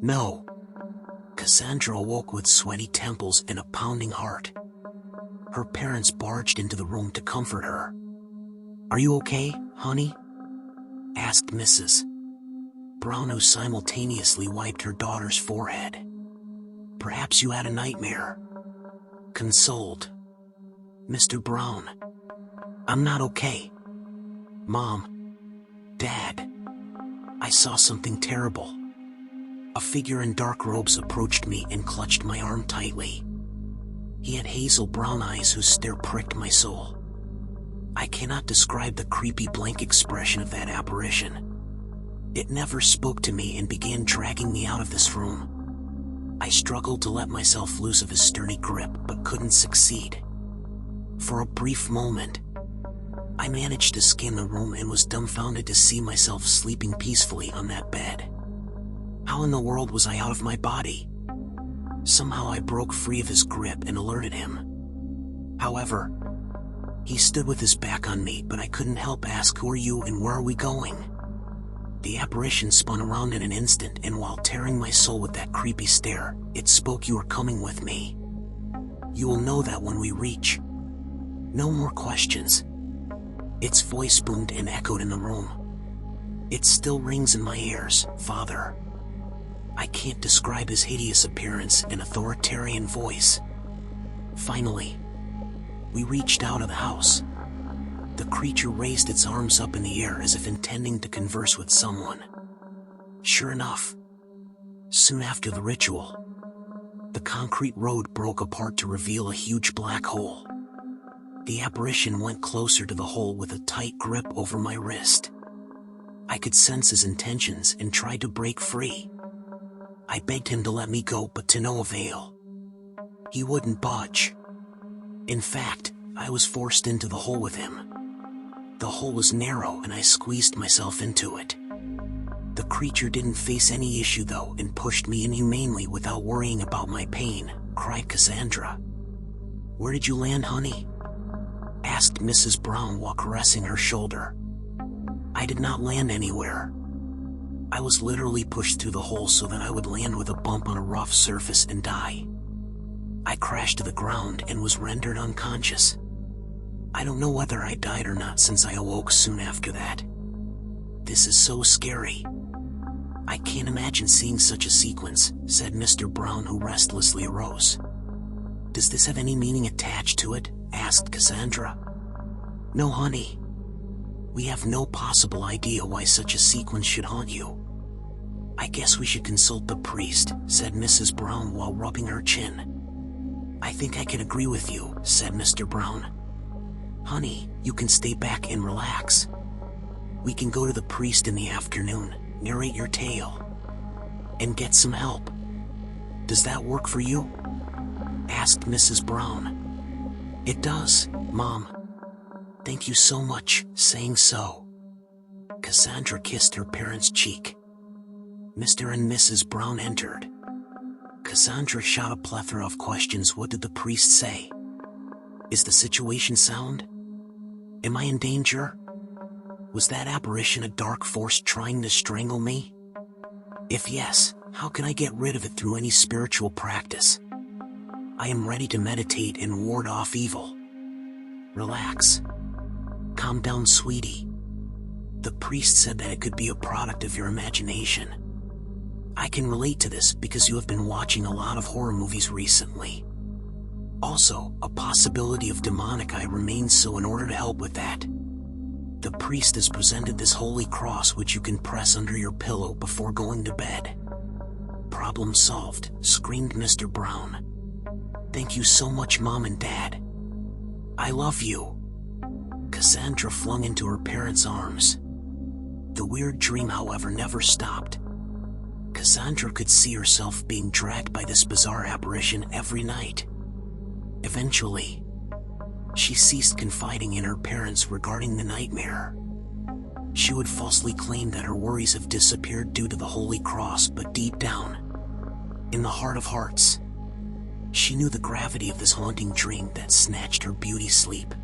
No. Cassandra awoke with sweaty temples and a pounding heart. Her parents barged into the room to comfort her. "Are you okay, honey?" asked Mrs. Brown, who simultaneously wiped her daughter's forehead. "Perhaps you had a nightmare," consoled Mr. Brown. "I'm not okay. Mom, Dad, I saw something terrible." A figure in dark robes approached me and clutched my arm tightly. He had hazel brown eyes whose stare pricked my soul. I cannot describe the creepy blank expression of that apparition. It never spoke to me and began dragging me out of this room. I struggled to let myself loose of his sturdy grip, but couldn't succeed. For a brief moment, I managed to scan the room and was dumbfounded to see myself sleeping peacefully on that bed. How in the world was I out of my body? Somehow I broke free of his grip and alerted him. However, he stood with his back on me, but I couldn't help ask, "Who are you and where are we going?" The apparition spun around in an instant, and while tearing my soul with that creepy stare, it spoke, "You are coming with me. You will know that when we reach. No more questions." Its voice boomed and echoed in the room. "It still rings in my ears, Father." I can't describe his hideous appearance and authoritarian voice. Finally, we reached out of the house. The creature raised its arms up in the air as if intending to converse with someone. Sure enough, soon after the ritual, the concrete road broke apart to reveal a huge black hole. The apparition went closer to the hole with a tight grip over my wrist. I could sense his intentions and tried to break free. I begged him to let me go, but to no avail. He wouldn't budge. In fact, I was forced into the hole with him. The hole was narrow and I squeezed myself into it. The creature didn't face any issue though and pushed me inhumanely without worrying about my pain, cried Cassandra. "Where did you land, honey?" asked Mrs. Brown while caressing her shoulder. "I did not land anywhere. I was literally pushed through the hole so that I would land with a bump on a rough surface and die. I crashed to the ground and was rendered unconscious. I don't know whether I died or not since I awoke soon after that. This is so scary. I can't imagine seeing such a sequence," said Mr. Brown, who restlessly arose. "Does this have any meaning attached to it?" asked Cassandra. "No, honey. We have no possible idea why such a sequence should haunt you. I guess we should consult the priest," said Mrs. Brown while rubbing her chin. "I think I can agree with you," said Mr. Brown. "Honey, you can stay back and relax. We can go to the priest in the afternoon, narrate your tale, and get some help. Does that work for you?" asked Mrs. Brown. "It does, Mom. Thank you so much." Saying so, Cassandra kissed her parents' cheek. Mr. and Mrs. Brown entered. Cassandra shot a plethora of questions. What did the priest say? Is the situation sound? Am I in danger? Was that apparition a dark force trying to strangle me? If yes, how can I get rid of it through any spiritual practice? I am ready to meditate and ward off evil. Relax. Calm down, sweetie. The priest said that it could be a product of your imagination. I can relate to this because you have been watching a lot of horror movies recently. Also, a possibility of demonic eye remains, so in order to help with that, the priest has presented this holy cross which you can press under your pillow before going to bed. Problem solved, screamed Mr. Brown. Thank you so much, Mom and Dad. I love you. Cassandra flung into her parents' arms. The weird dream, however, never stopped. Cassandra could see herself being dragged by this bizarre apparition every night. Eventually, she ceased confiding in her parents regarding the nightmare. She would falsely claim that her worries have disappeared due to the Holy Cross, but deep down, in the heart of hearts, she knew the gravity of this haunting dream that snatched her beauty sleep.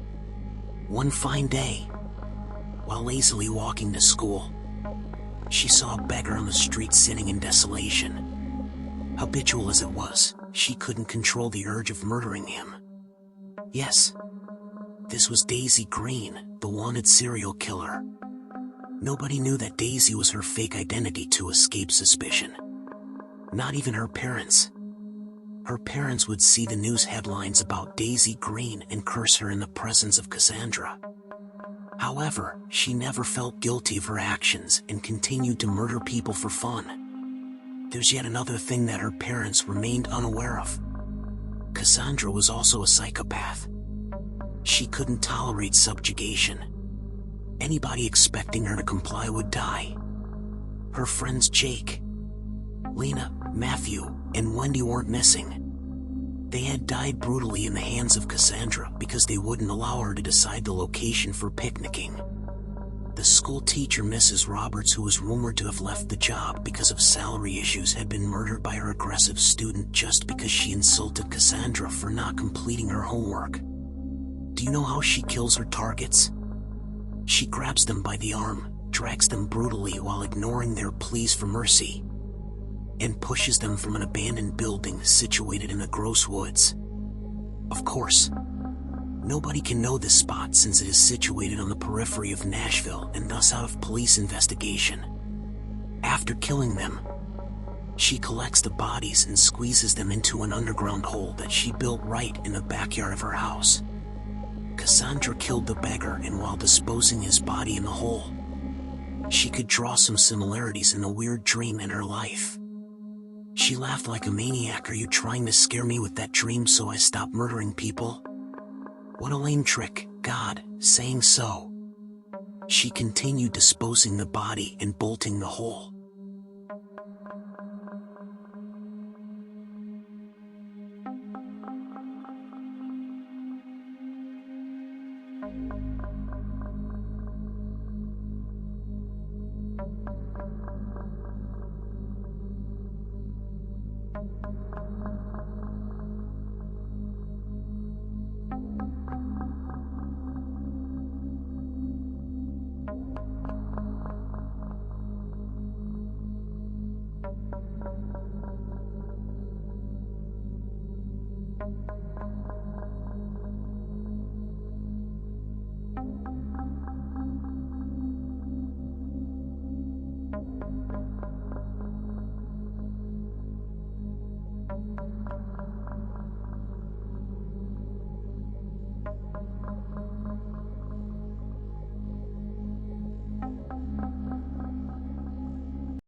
One fine day, while lazily walking to school, she saw a beggar on the street sitting in desolation. Habitual as it was, she couldn't control the urge of murdering him. Yes, this was Daisy Green, the wanted serial killer. Nobody knew that Daisy was her fake identity to escape suspicion. Not even her parents. Her parents would see the news headlines about Daisy Green and curse her in the presence of Cassandra. However, she never felt guilty of her actions and continued to murder people for fun. There's yet another thing that her parents remained unaware of. Cassandra was also a psychopath. She couldn't tolerate subjugation. Anybody expecting her to comply would die. Her friends Jake, Lena, Matthew, and Wendy weren't missing. They had died brutally in the hands of Cassandra because they wouldn't allow her to decide the location for picnicking. The school teacher, Mrs. Roberts, who was rumored to have left the job because of salary issues, had been murdered by her aggressive student just because she insulted Cassandra for not completing her homework. Do you know how she kills her targets? She grabs them by the arm, drags them brutally while ignoring their pleas for mercy, and pushes them from an abandoned building situated in the gross woods. Of course, nobody can know this spot since it is situated on the periphery of Nashville and thus out of police investigation. After killing them, she collects the bodies and squeezes them into an underground hole that she built right in the backyard of her house. Cassandra killed the beggar, and while disposing his body in the hole, she could draw some similarities in a weird dream in her life. She laughed like a maniac. "Are you trying to scare me with that dream so I stop murdering people?" What a lame trick, God, saying so. She continued disposing the body and bolting the hole.